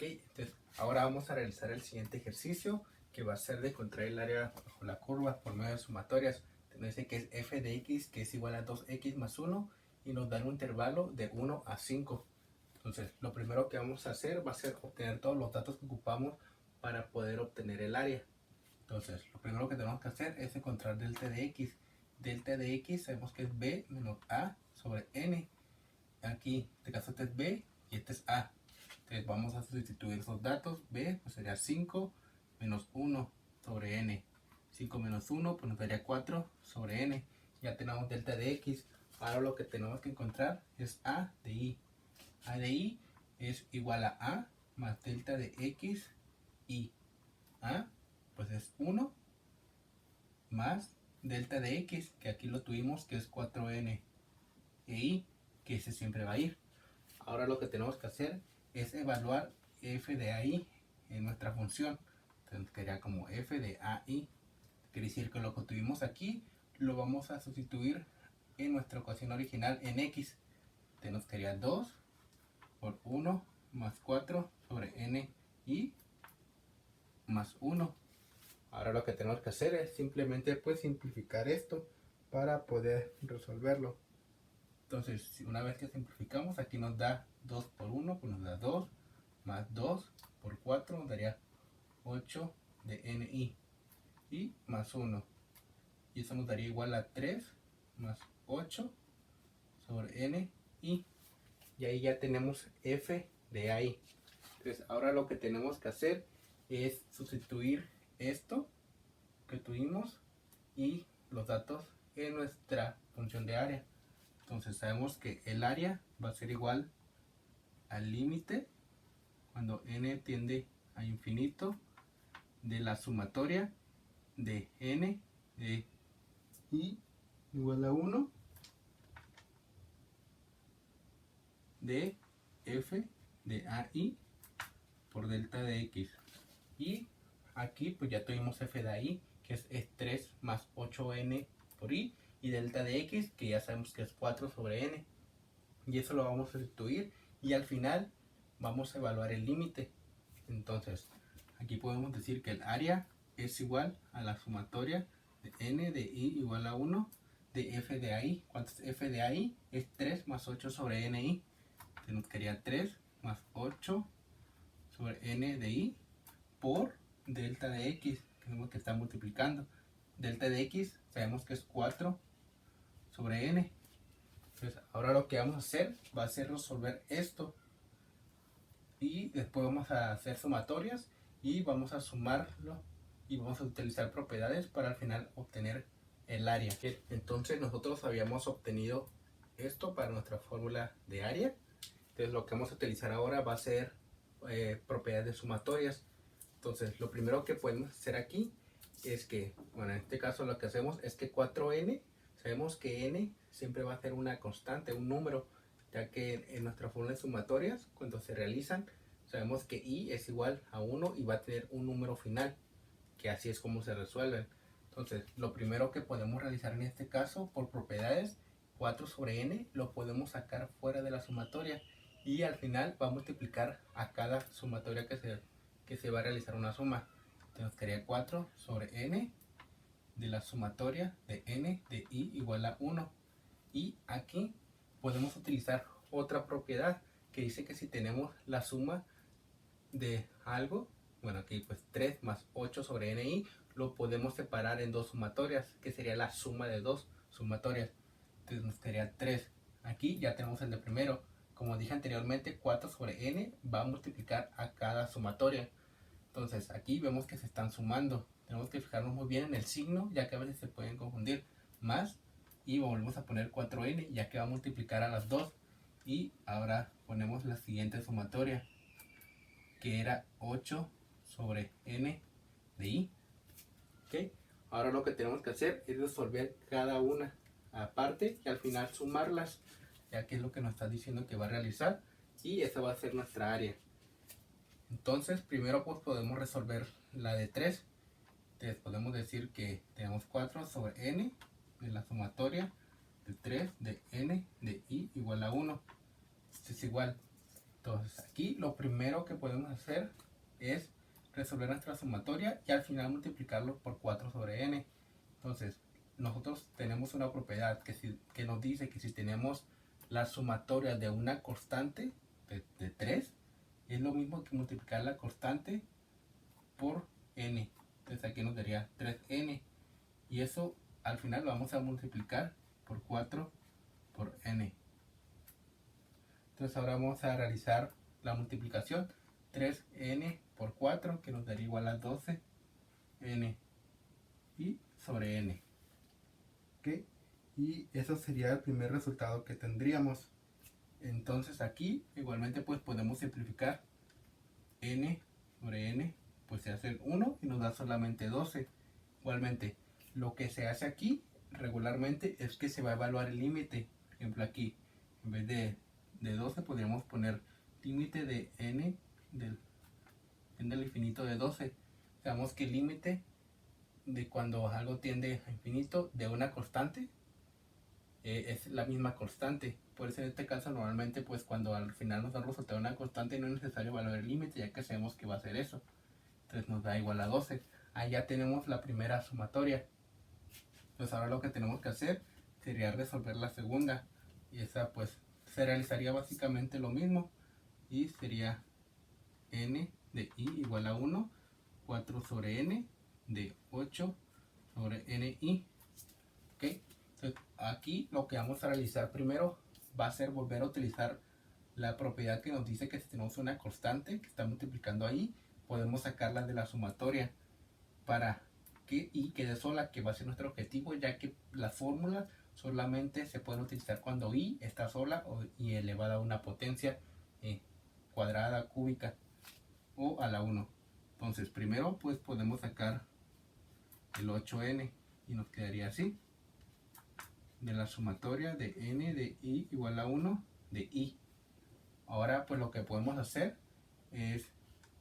Ok, entonces ahora vamos a realizar el siguiente ejercicio, que va a ser de encontrar el área bajo la curva por medio de sumatorias. Nos dice que es f de x, que es igual a 2x más 1, y nos dan un intervalo de 1 a 5. Entonces lo primero que vamos a hacer va a ser obtener todos los datos que ocupamos para poder obtener el área. Entonces lo primero que tenemos que hacer es encontrar delta de x. Delta de x sabemos que es b menos a sobre n. Aquí, en este caso este es b y este es a. Entonces vamos a sustituir esos datos. B pues sería 5 menos 1 sobre n. 5 menos 1 pues nos daría 4 sobre n. Ya tenemos delta de x. Ahora lo que tenemos que encontrar es a de y. A de y es igual a más delta de x y a pues es 1 más delta de x, que aquí lo tuvimos, que es 4n, e y, que ese siempre va a ir. Ahora lo que tenemos que hacer es evaluar f de AI en nuestra función. Entonces quedaría como f de AI. Quiere decir que lo que tuvimos aquí lo vamos a sustituir en nuestra ecuación original en x. Entonces nos quedaría 2 por 1 más 4 sobre n y más 1. Ahora lo que tenemos que hacer es simplemente pues simplificar esto para poder resolverlo. Entonces, una vez que simplificamos, aquí nos da 2 por 1, pues nos da 2, más 2 por 4 nos daría 8 de ni, y más 1. Y eso nos daría igual a 3 más 8 sobre n, y ahí ya tenemos f de ahí. Entonces, ahora lo que tenemos que hacer es sustituir esto que tuvimos y los datos en nuestra función de área. Entonces sabemos que el área va a ser igual al límite cuando n tiende a infinito de la sumatoria de n de i igual a 1 de f de ai por delta de x. Y aquí pues ya tuvimos f de ai, que es 3 más 8n por i, y delta de x, que ya sabemos que es 4 sobre n. Y eso lo vamos a sustituir y al final vamos a evaluar el límite. Entonces aquí podemos decir que el área es igual a la sumatoria de n de i igual a 1 de f de ai. ¿Cuánto es f de ai? Es 3 más 8 sobre ni. Se nos quedaría 3 más 8 sobre n de i por delta de x, que tenemos que estar multiplicando. Delta de x sabemos que es 4 sobre n. Entonces ahora lo que vamos a hacer va a ser resolver esto, y después vamos a hacer sumatorias y vamos a sumarlo y vamos a utilizar propiedades para al final obtener el área. Entonces nosotros habíamos obtenido esto para nuestra fórmula de área. Entonces lo que vamos a utilizar ahora va a ser propiedades de sumatorias. Entonces lo primero que podemos hacer aquí es que, bueno, en este caso lo que hacemos es que 4n, sabemos que n siempre va a ser una constante, un número, ya que en nuestra fórmula de sumatorias, cuando se realizan, sabemos que i es igual a 1 y va a tener un número final, que así es como se resuelven. Entonces lo primero que podemos realizar en este caso, por propiedades, 4 sobre n lo podemos sacar fuera de la sumatoria, y al final va a multiplicar a cada sumatoria que se va a realizar una suma. Entonces nos quedaría 4 sobre n de la sumatoria de n de i igual a 1. Y aquí podemos utilizar otra propiedad que dice que si tenemos la suma de algo, bueno, aquí pues 3 más 8 sobre ni, lo podemos separar en dos sumatorias, que sería la suma de dos sumatorias. Entonces nos quedaría 3. Aquí ya tenemos el de primero. Como dije anteriormente, 4 sobre n va a multiplicar a cada sumatoria. Entonces aquí vemos que se están sumando. Tenemos que fijarnos muy bien en el signo, ya que a veces se pueden confundir. Más, y volvemos a poner 4n, ya que va a multiplicar a las dos. Y ahora ponemos la siguiente sumatoria, que era 8 sobre n de i. ¿Okay? Ahora lo que tenemos que hacer es resolver cada una aparte y al final sumarlas, ya que es lo que nos está diciendo que va a realizar, y esa va a ser nuestra área. Entonces primero pues podemos resolver la de 3. Entonces podemos decir que tenemos 4 sobre n de la sumatoria de 3 de n de i igual a 1. Esto es igual Entonces aquí lo primero que podemos hacer es resolver nuestra sumatoria y al final multiplicarlo por 4 sobre n. Entonces nosotros tenemos una propiedad que nos dice que si tenemos la sumatoria de una constante de 3, es lo mismo que multiplicar la constante por n. Entonces aquí nos daría 3n. Y eso al final lo vamos a multiplicar por 4 por n. Entonces ahora vamos a realizar la multiplicación. 3n por 4 que nos daría igual a 12n y sobre n. ¿Okay? Y eso sería el primer resultado que tendríamos. Entonces aquí igualmente pues podemos simplificar. N sobre n pues se hace 1 y nos da solamente 12. Igualmente lo que se hace aquí regularmente es que se va a evaluar el límite. Por ejemplo aquí en vez de 12 podríamos poner límite de n del infinito de 12. Sabemos que el límite de cuando algo tiende a infinito de una constante es la misma constante. Por eso en este caso normalmente pues cuando al final nos da el resultado de una constante no es necesario evaluar el límite, ya que sabemos que va a ser eso. Entonces nos da igual a 12. Ahí ya tenemos la primera sumatoria. Entonces ahora lo que tenemos que hacer sería resolver la segunda, y esa pues se realizaría básicamente lo mismo y sería n de i igual a 1, 4 sobre n de 8 sobre ni. ¿Ok? Entonces aquí lo que vamos a realizar primero va a ser volver a utilizar la propiedad que nos dice que si tenemos una constante que está multiplicando ahí, podemos sacarla de la sumatoria para que i quede sola, que va a ser nuestro objetivo, ya que las fórmulas solamente se pueden utilizar cuando i está sola y elevada a una potencia cuadrada, cúbica o a la 1. Entonces primero pues podemos sacar el 8n y nos quedaría así, de la sumatoria de n de i igual a 1 de i. Ahora pues lo que podemos hacer es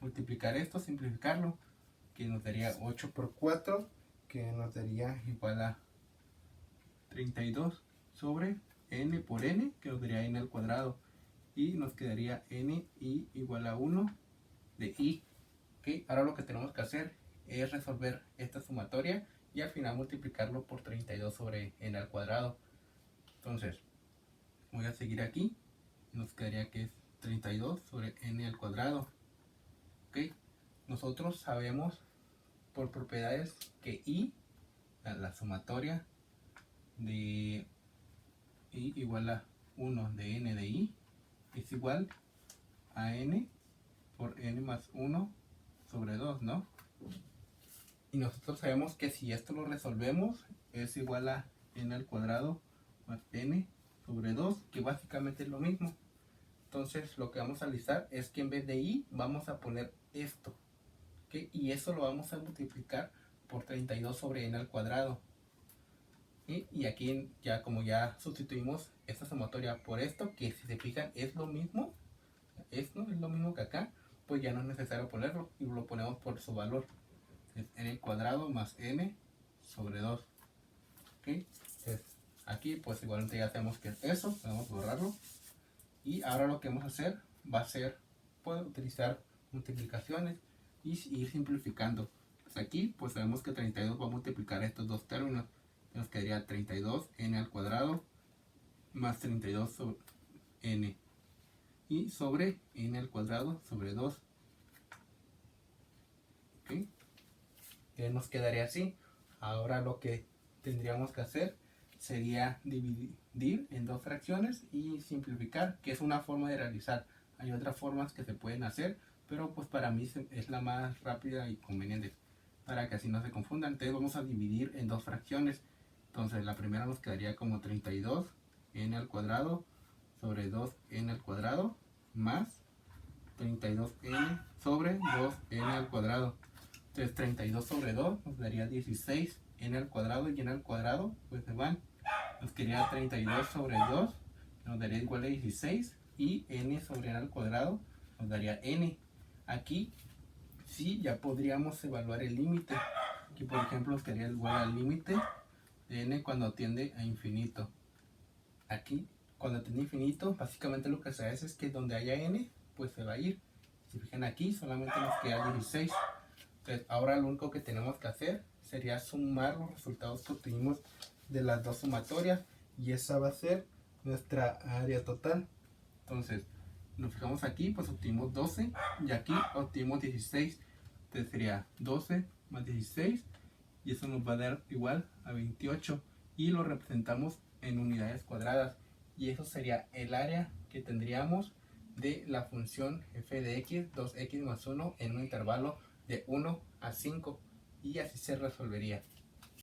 multiplicar esto, simplificarlo, que nos daría 8 por 4, que nos daría igual a 32 sobre n por n, que nos daría n al cuadrado, y nos quedaría n i igual a 1 de i. ¿Okay? Ahora lo que tenemos que hacer es resolver esta sumatoria y al final multiplicarlo por 32 sobre n al cuadrado. Entonces voy a seguir aquí, nos quedaría que es 32 sobre n al cuadrado. ¿Okay? Nosotros sabemos por propiedades que i, la sumatoria de i igual a 1 de n de i, es igual a n por n más 1 sobre 2, ¿no? Y nosotros sabemos que si esto lo resolvemos es igual a n al cuadrado más n sobre 2, que básicamente es lo mismo. Entonces lo que vamos a realizar es que en vez de i vamos a poner esto, ¿okay? Y eso lo vamos a multiplicar por 32 sobre n al cuadrado. Y aquí ya como ya sustituimos esta sumatoria por esto, que si se fijan es lo mismo, esto es lo mismo que acá, pues ya no es necesario ponerlo y lo ponemos por su valor. Es n al cuadrado más n sobre 2. ¿Okay? Entonces, aquí pues igualmente ya sabemos que es eso, podemos borrarlo. Y ahora lo que vamos a hacer va a ser poder utilizar multiplicaciones y ir simplificando. Pues aquí pues sabemos que 32 va a multiplicar estos dos términos. Nos quedaría 32 n al cuadrado más 32 sobre n y sobre n al cuadrado sobre 2. ¿Okay? Que nos quedaría así. Ahora lo que tendríamos que hacer sería dividir en dos fracciones y simplificar, que es una forma de realizar. Hay otras formas que se pueden hacer, pero pues para mí es la más rápida y conveniente, para que así no se confundan. Entonces vamos a dividir en dos fracciones. Entonces la primera nos quedaría como 32 n al cuadrado sobre 2n al cuadrado más 32n sobre 2n al cuadrado. Entonces 32 sobre 2 nos daría 16 n al cuadrado, y n al cuadrado pues se van. Nos quedaría 32 sobre 2, nos daría igual a 16, y n sobre n al cuadrado nos daría n. Aquí sí ya podríamos evaluar el límite, que por ejemplo nos quedaría igual al límite de n cuando tiende a infinito. Aquí cuando tiende a infinito básicamente lo que se hace es que donde haya n pues se va a ir. Si fijan aquí, solamente nos queda 16. Entonces ahora lo único que tenemos que hacer sería sumar los resultados que obtuvimos de las dos sumatorias, y esa va a ser nuestra área total. Entonces nos fijamos aquí, pues obtuvimos 12 y aquí obtuvimos 16. Entonces sería 12 más 16 y eso nos va a dar igual a 28, y lo representamos en unidades cuadradas, y eso sería el área que tendríamos de la función f de x, 2x más 1 en un intervalo de 1 a 5, y así se resolvería.